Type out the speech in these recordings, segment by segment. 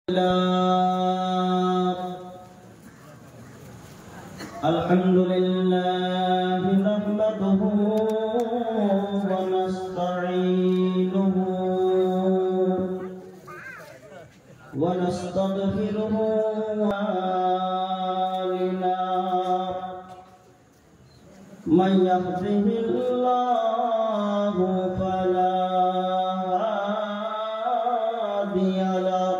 الحمد لله نحمده ونستعينه ونستغفره من يهده الله فلا هادي له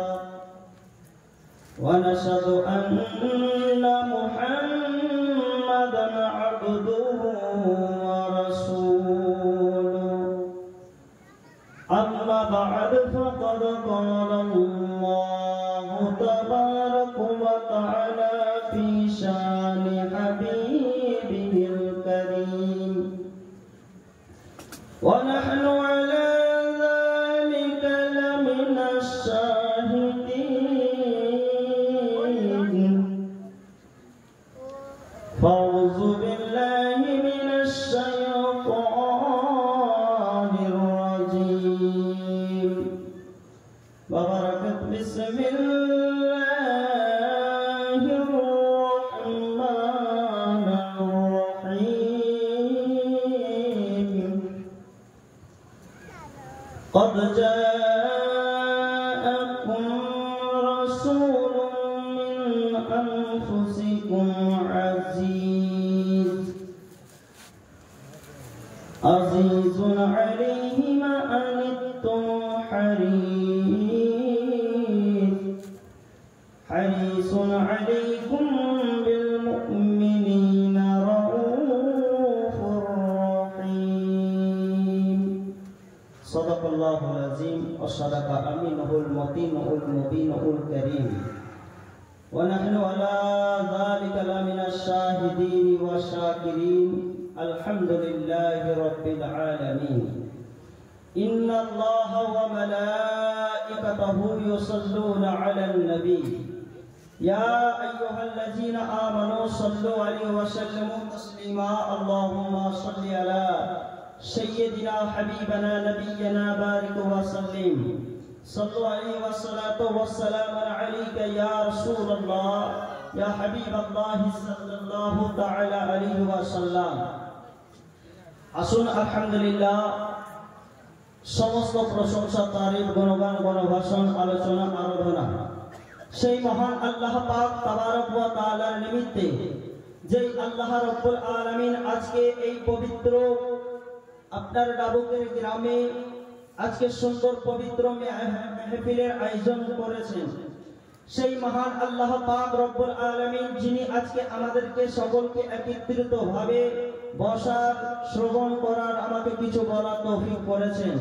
ونشهد أن محمدا عبده ورسوله أما بعد فقد قال الله تبارك وتعالى في شان حبيبه الكريم ونحن على ذلك لمن الشاهدين فأعوذ بالله من الشيطان الرجيم وبركة بسم الله الرحمن الرحيم قد جاءكم رسول من أنفسكم عزيز عليه ما عنتم حريص عليكم بالمؤمنين رؤوف رحيم صدق الله العظيم وصدق أمينه المتين المبين الكريم ونحن على ذلك لمن الشاهدين والشاكرين الحمد لله رب العالمين إن الله وملائكته يصلون على النبي يا أيها الذين آمنوا صلوا عليه وسلموا تسليما اللهم صل على سيدنا حبيبنا نبينا بارك وسلم صلوا عليه والصلاة والسلام عليك يا رسول الله يا حبيب الله صلى الله تعالى عليه وسلم আসুন আলহামদুলিল্লাহ সমস্ত প্রশংসা তারিফ গুণগান গণভাষণ আলোচনা আরাধনা সেই মহান আল্লাহ পাক তাবারক ওয়া তাআলার নিমিত্তে যেই আল্লাহ রাব্বুল আলামিন আজকে এই পবিত্র আপনার ডাবুকের গ্রামে আজকে সুন্দর পবিত্র মেহফিলের আয়োজন করেছেন সেই মহান আল্লাহ পাক রব্বুল আলামিন যিনি আজকে আমাদেরকে সকলকে একত্রিতভাবে বসার শ্রবণ করার আমাকে কিছু বলার তৌফিক করেছেন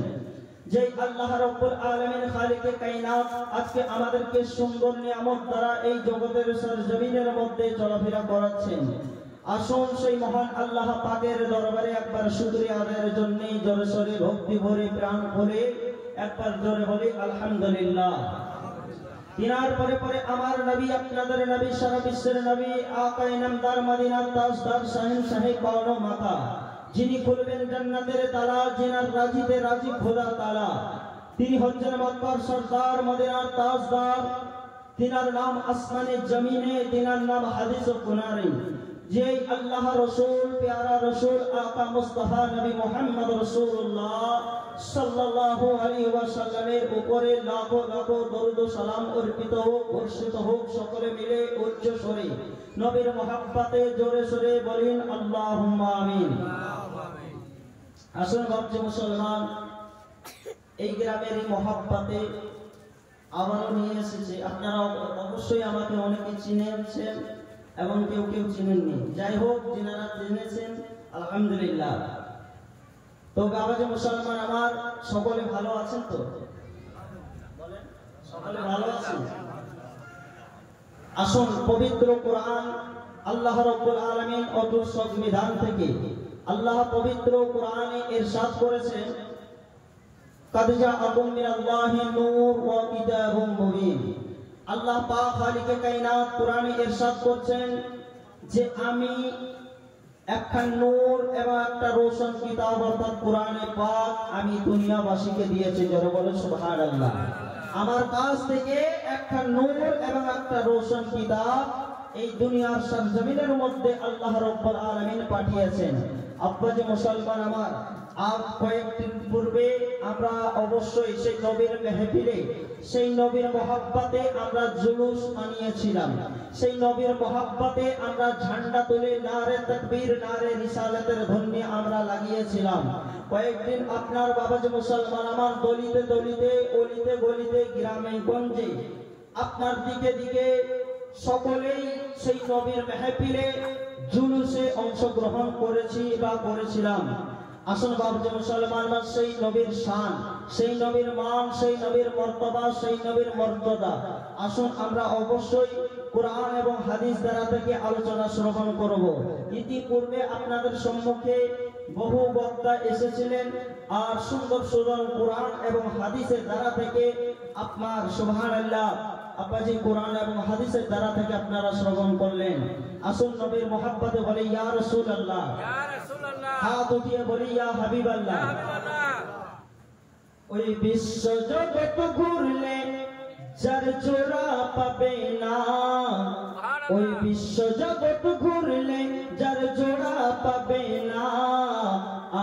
যেই আল্লাহ রব্বুল আলামিন খালিকে কায়নাত আজকে আমাদেরকে সুন্দর নিয়ামত দ্বারা এই জগতের সরজমিনের মধ্যে চলাফেরা করাচ্ছেন আসুন সেই মহান আল্লাহ পাকের দরবারে একবার শুকরিয়া আদায়ের জন্য জোরে সোরে ভক্তি ভরে প্রাণ ভরে একবার জোরে বলি আলহামদুলিল্লাহ দিনার পরে পরে আমার নবী আপনাদের নবী সারা বিশ্বের নবী আকা ইনামদার মদিনার তাজদার শাহেনশাহে কওন ও মাকা যিনি খুলবেন জান্নাতের তালা জিনার রাজিতে রাজি খোদা তালা তিনি হচ্ছেন মক্কার সরদার মদিনার তাজদার তিনার নাম আসমানে জমিনে তিনার নাম হাদিস ও কুনারি যেই আল্লাহ রাসূল প্যারা রাসূল আকা মুস্তাফা নবী মুহাম্মদ রাসূলুল্লাহ সাল্লাল্লাহু আলাইহি ওয়াসাল্লামের উপরে লাখো লাখো দরুদ ও সালাম অর্পিত হোক বর্ষিত হোক সকলে মিলে উচ্চ স্বরে নবীর মহব্বতে জোরে সোরে বলেন আল্লাহুম্মা আমিন আসুন ভাবছি মুসলমান এই গ্রামের এই মহব্বতে আমারও নিয়ে এসেছে আপনারা অবশ্যই আমাকে অনেকে চিনেছেন এবং কেউ কেউ চিনেননি যাই হোক যিনারা চিনেছেন আলহামদুলিল্লাহ তো বাবাজি মুসলমান আমার সকলে ভালো আছেন তো বলেন সকলে ভালো আছেন আসুন পবিত্র কোরআন আল্লাহ রাব্বুল আলামিন অতুল সংবিধান থেকে আল্লাহ পবিত্র কোরআনে ইরশাদ করেছেন قد جاءكم من الله نور وكتاب مبين আল্লাহ পাক খালিকে কায়নাত কোরআনে ইরশাদ করছেন যে আমি একখান নূর এবং একটা রোশন কিতাব অর্থাৎ কোরআনে পাক আমি দুনিয়াবাসীকে দিয়েছি যারা বলে সুবহানাল্লাহ আমার কাছ থেকে একটা নূর এবং একটা রোশন কিতাব এই দুনিয়ার সরজমিনের মধ্যে আল্লাহ রাব্বুল আলামিন পাঠিয়েছেন। আব্বাজি মুসলমান আমার, আর কয়েকদিন পূর্বে আমরা অবশ্যই সেই নবীর মেহফিলে, সেই নবীর মহব্বতে আমরা জুলুস আনিয়েছিলাম। সেই নবীর মহব্বতে আমরা ঝান্ডা তুলে নারে তাকবীর, নারে রিসালাতের ধ্বনি আমরা লাগিয়েছিলাম। কয়েকদিন আপনার বাবাজি মুসলমান আমার দলিতে দলিতে, অলিতে গলিতে, গ্রামে গঞ্জে আপনার দিকে দিকে সকলেই সেই নবীর মেহফিলে জুলুসে অংশগ্রহণ করেছি বা করেছিলাম। আসুন বাবাজি মুসলমান, সেই নবীর শান, সেই নবীর মান, সেই নবীর মর্তবা, সেই নবীর মর্যাদা, আসুন আমরা অবশ্যই কোরআন এবং হাদিস দ্বারা থেকে আলোচনা শ্রবণ করব। ইতিপূর্বে আপনাদের সম্মুখে বহু বক্তা এসেছিলেন আর সুন্দর সুন্দর কোরআন এবং হাদিসের দ্বারা থেকে আপনার সুবহানাল্লাহ আব্বাজি কোরআন এবং হাদিসের দ্বারা থেকে আপনারা শ্রবণ করলেন। আসুন নবীর মহব্বতে বলি ইয়া রাসূলুল্লাহ, ইয়া রাসূলুল্লাহ, হাত উঠিয়ে বলি ইয়া হাবিবাল্লাহ, ইয়া হাবিবাল্লাহ। ওই বিশ্ব জগৎ ঘুরলে যার জোড়া পাবে না, ওই বিশ্ব জগৎ ঘুরলে যার জোড়া পাবে না,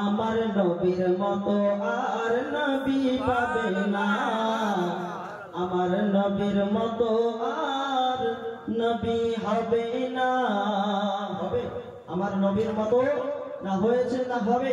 আমার নবীর মতো আর নবী পাবে না, আমার নবীর মতো আর নবী হবে না। হবে আমার নবীর মতো না, হয়েছে না হবে।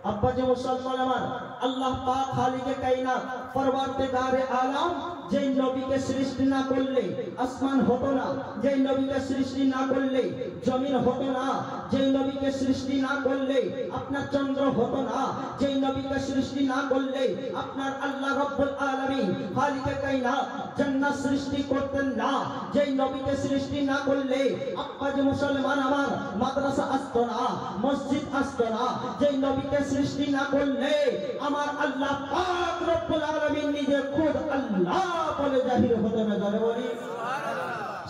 আব্বাজি মুসলমান আমার, আল্লাহ পাক খালিকে কায়নাত পরওয়ারদিগারে আলম যেই নবীকে সৃষ্টি না করলে আসমান হতো না, যেই নবীকে সৃষ্টি না করলে জমিন হতো না, যেই নবীকে সৃষ্টি না করলে আপনার চন্দ্র হতো না, যেই নবীকে সৃষ্টি না করলে আপনার আল্লাহ রাব্বুল আলামিন খালিকে কায়নাত জান্নাত সৃষ্টি করতেন না, যেই নবীকে সৃষ্টি না করলে আব্বাজি মুসলমান আমার মাদ্রাসা আসতো না, মসজিদ আসতো না, যেই নবীকে সৃষ্টি না করলে আমার আল্লাহ পাক রব্বুল আলামিন নিজে খুদ আল্লাহ বলে জাহির হতে না। জোরে বলি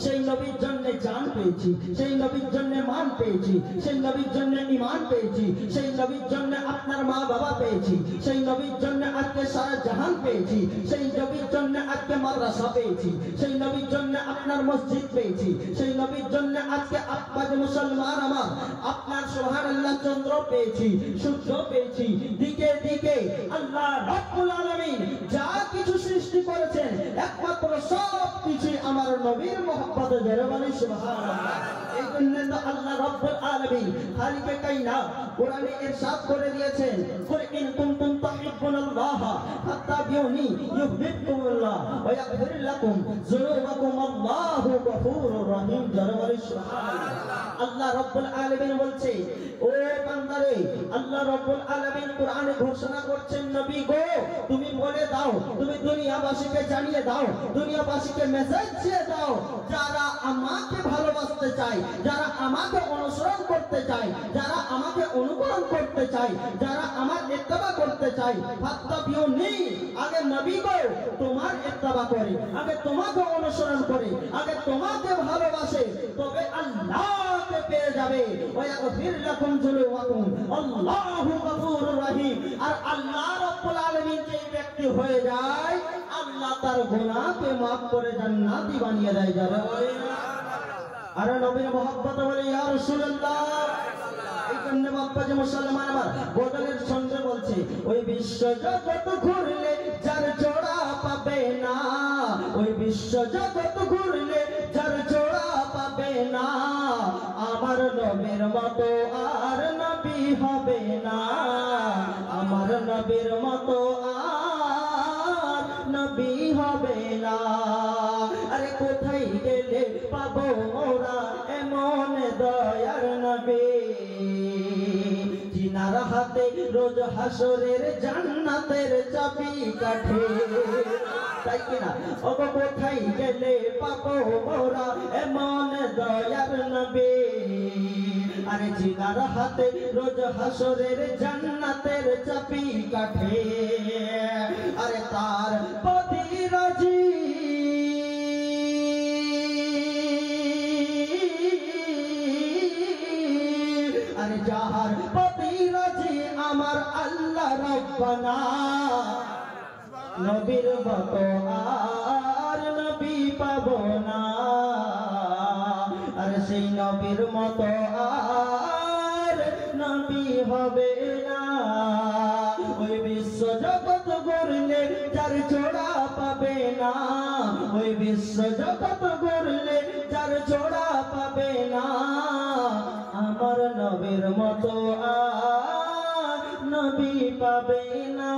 সেই নবীর জন্য জান পেয়েছি, সেই নবীর জন্য মান পেয়েছি, সেই নবীর জন্য ঈমান পেয়েছি, সেই নবীর জন্য আপনার মা বাবা পেয়েছি, সেই নবীর জন্য আজকে সারা জাহান পেয়েছি, সেই নবীর জন্য আজকে মাদ্রাসা পেয়েছি, সেই নবীর জন্য আপনার মসজিদ পেয়েছি, সেই নবীর জন্য আজকে আব্বাজি মুসলমান আমার আপনার সুবহানাল্লাহ চন্দ্র পেয়েছি, সূর্য পেয়েছি, দিকে দিকে আল্লাহ রাব্বুল আলামিন যা কিছু সৃষ্টি করেছেন একমাত্র সব কিছু আমার নবীর মহব্বতে জোরে বলি সুবহানাল্লাহ। এই জন্য তো আল্লাহ রাব্বুল আলামিন খালিকে কায়নাত কোরআনে ইরশাদ করে দিয়েছেন, কুল ইন কুনতুম তুহিব্বুনাল্লাহ ফাত্তাবিউনি ইউহিব্বুকুমুল্লাহ ওয়া ইয়াগফির লাকুম যুনুবাকুম আল্লাহু গফুরুর রহিম। জোরে বলি সুবহানাল্লাহ। আল্লাহ রাব্বুল আলামিন বলছে, ও বান্দারে, আল্লাহ রাব্বুল আলামিন কোরআনে ঘোষণা করছেন, নবী গো তুমি বলে দাও, তুমি দুনিয়াবাসীকে জানিয়ে দাও, দুনিয়াবাসীকে মেসেজ দিয়ে দাও, যারা আমাকে ভালোবাসতে চায়, যারা আমাকে অনুসরণ করতে চায়, যারা আমাকে অনুকরণ করতে চায়, যারা আমার ইত্তেবা করতে চায়, ফাত্তাবিউনি, আগে নবী গো তোমার ইত্তেবা করে, আগে তোমাকে অনুসরণ করে, আগে তোমাকে ভালোবাসে, তবে আল্লাহকে পেয়ে যাবে। ওয়া ইয়াগফির লাকুম যুনুবাকুম আল্লাহু গফুরুর রহিম। আর আল্লাহ রাব্বুল আলামিন যে ব্যক্তি হয়ে যায়, আল্লাহ তার গুনাহকে maaf করে জান্নাতি বানিয়ে দেয়। যারা বলে আরে নবীর মহব্বতে বলে ইয়া রাসূলুল্লাহ। এই জন্য আব্বাজি মুসলমান আমার বদলের সঙ্গে বলছে, ওই বিশ্ব জগৎ ঘুরলে যার জোড়া পাবে না, ওই বিশ্ব জগৎ ঘুরলে যার জোড়া পাবে না, আমার নবীর মতো আর নবী হবে না, আমার নবীর মতো আর নবী হবে না। আরে কোথায় গেলে পাবো মোরা এমন দয়ার নবী, জিনার হাতে রোজ হাসরের জান্নাতের চাবি কাঠে, তাই কিনা? ওগো কোথায় গেলে পাবো মোরা এমন দয়ার নবী, আরে জিনার হাতে রোজ হাসরের জান্নাতের চাবি কাঠে, আরে তার প্রতি রাজি আরে যাহার প্রতি রাজি আমার আল্লাহ রাব্বানা। নবীর মতো আর নবী পাবো না, আর সেই নবীর মতো আর নবী হবে না। ওই বিশ্ব জগৎ গড়লে যার জোড়া পাবে না, ওই বিশ্ব জগৎ গড়লে যার জোড়া পাবে না, আমার নবীর মতো আর নবী পাবে না।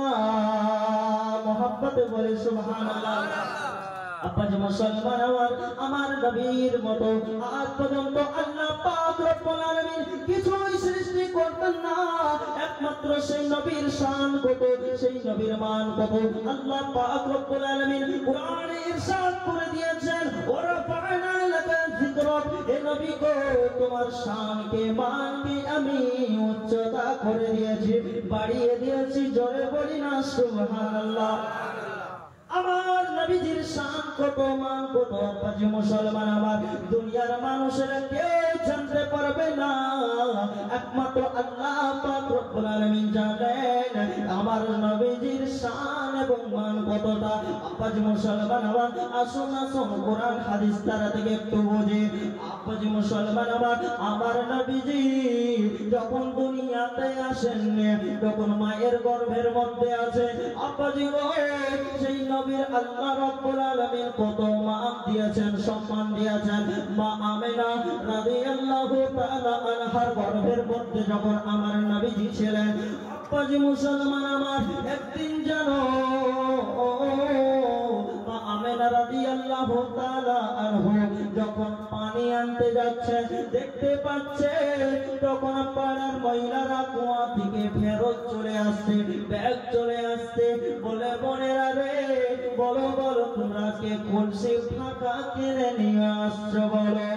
মোহাম্মদ বলে সুবহানাল্লাহ। আব্বাজি মুসলমান আমার নবীর মতো আজ পর্যন্ত আল্লাহ পাক রব্বুল আলামিন কিছুই সৃষ্টি করতেন না, একমাত্র সেই নবীর শান কত, সেই নবীর মান কত আল্লাহ পাক রব্বুল আলামিন কুরআনে ইরশাদ করে দিয়েছেন, ওয়া ফা'না লাকা যিকরাক। হে নবী গো, তোমার শানকে মানকে আমি উচ্চতা করে দিয়েছি, বাড়িয়ে দিয়েছি, জোরে বলি না সুবহানাল্লাহ। আমার নবীজির শান কত, মান কত আব্বাজি মুসলমান আমার দুনিয়ার মানুষেরা কেউ জানতে পারবে না, একমাত্র আল্লাহ পাক রব্বুল আলামিন জানেন আমার নবীজির শান এবং মান কতটা। আব্বাজি মুসলমান আমার আসুন আসুন কোরআন হাদিস তারা থেকে একটু বুঝি। আব্বাজি মুসলমান আমার নবীজি যখন দুনিয়াতে আসেন, যখন মায়ের গর্ভের মধ্যে আছে, আব্বাজি গো সেই নবীর আল্লাহ রাব্বুল আলামিন কত মান দিয়েছেন, সম্মান দিয়েছেন। মা আমেনা রাদিয়াল্লাহু তাআলা আনহার গর্ভের মধ্যে যখন আমার নবীজি ছিলেন, আব্বাজি মুসলমান আমার একদিন জানো মা আমেনা রাদিয়াল্লাহু তাআলা আনহু যখন পানি আনতে যাচ্ছে, দেখতে পাচ্ছে তখন পাড়ার মহিলারা কুয়া থেকে ফেরত চলে আসছে, ব্যাগ চলে আসছে, বলে বোনেরা রে বলো বলো তোমরা কে কলসি ফাঁকা কিনে নিয়ে আসছো, বলো।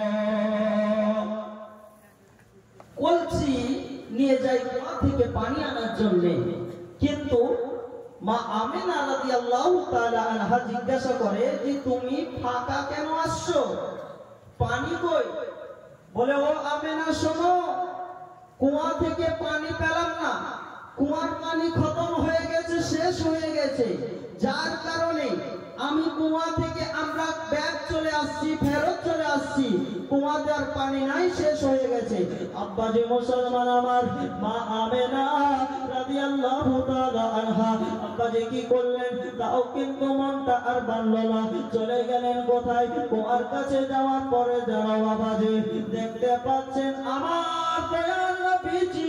কলসি নিয়ে যাই কুয়া থেকে পানি আনার জন্য, কিন্তু মা আমেনা রাদিয়াল্লাহু তাআলা আনহা জিজ্ঞাসা করে যে তুমি ফাঁকা কেন আসছো, পানি কই? বলে ও আমেনা শোনো, কুয়া থেকে পানি পেলাম না, কুয়ার পানি খতম হয়ে গেছে, শেষ হয়ে গেছে, যার কারণে আমি কুয়া থেকে আমরা ব্যাগ চলে আসছি, ফেরত চলে আসছি, কুয়াতে আর পানি নাই, শেষ হয়ে গেছে। আব্বাজি মুসলমান আমার মা আমেনা রাদিয়াল্লাহু তাআলা আনহা আব্বাজি কি করলেন, তাও কিন্তু মনটা আর বানলো না, চলে গেলেন কোথায়? কুয়ার কাছে যাওয়ার পরে যারা আব্বাজি দেখতে পাচ্ছেন আমার দয়াল নবীজি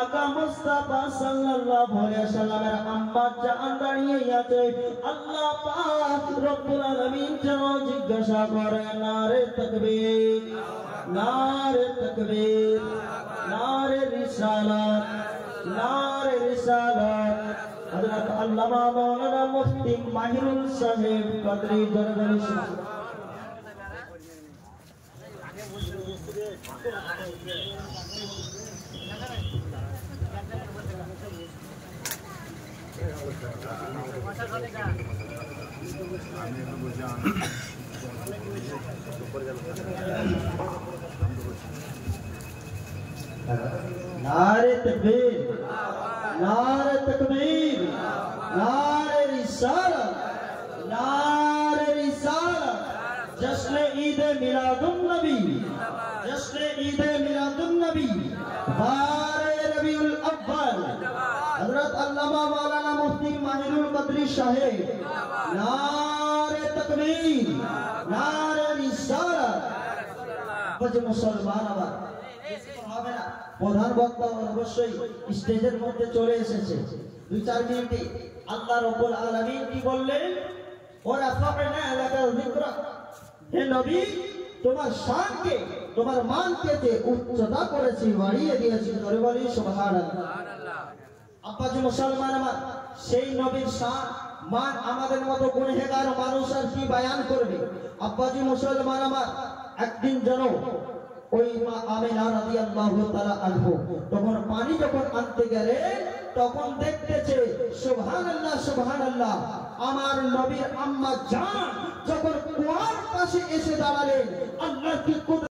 আকা মুস্তাফা সাল্লাল্লাহু আলাইহি ওয়াসাল্লামের আম্মা জান দাঁড়িয়ে আছে। আল্লাহ পাক রব্বুল আলামিন যেন জিজ্ঞাসা করে, নারে তাকবীর, নারে তাকবীর, নারে রিসালাত, নারে রিসালাত। হযরত আল্লামা মাওলানা মুফতি মাহিরুল সাহেব কদরি দরবারে नारे तकबीर, नारे तकबीर, नारे रिसालत, नारे रिसालत। जश्न ईद मिलादुन नबी, जश्न ईद मिलादुन नबी, बारे रबीउल अव्वल। हजरत अल्लामा मौलाना मुफ्ती माहिरुल कदरी साहेब, नारे तकबीर, नारे रिसालत। बजे मुसलमान आबाद হবে না, প্রধান বক্তা অবশ্যই স্টেজের মধ্যে চলে এসেছে, 2-4 মিনিটে আল্লাহ রাব্বুল আলামিন কি বললেন, ওয়া ফা'না লাকা যিকরাক। হে নবী তোমার শানকে, তোমার মানকে যে উচ্চতা করেছি, বাড়িয়ে দিয়েছি, জোরে বলি সুবহানাল্লাহ। আব্বাজি মুসলমান আমার সেই নবীর শান মান আমাদের মতো গুনাহগার মানুষ আর কি বয়ান করবে। আব্বাজি মুসলমান আমার একদিন জানো ওই মা আমেনা রাদিয়াল্লাহু তাআলা আনহু তখন পানি যখন আনতে গেলে, তখন দেখতেছে সুবহানাল্লাহ সুবহানাল্লাহ, আমার নবীর আম্মা জান যখন কুয়ার পাশে এসে দাঁড়ালেন, আল্লাহ কি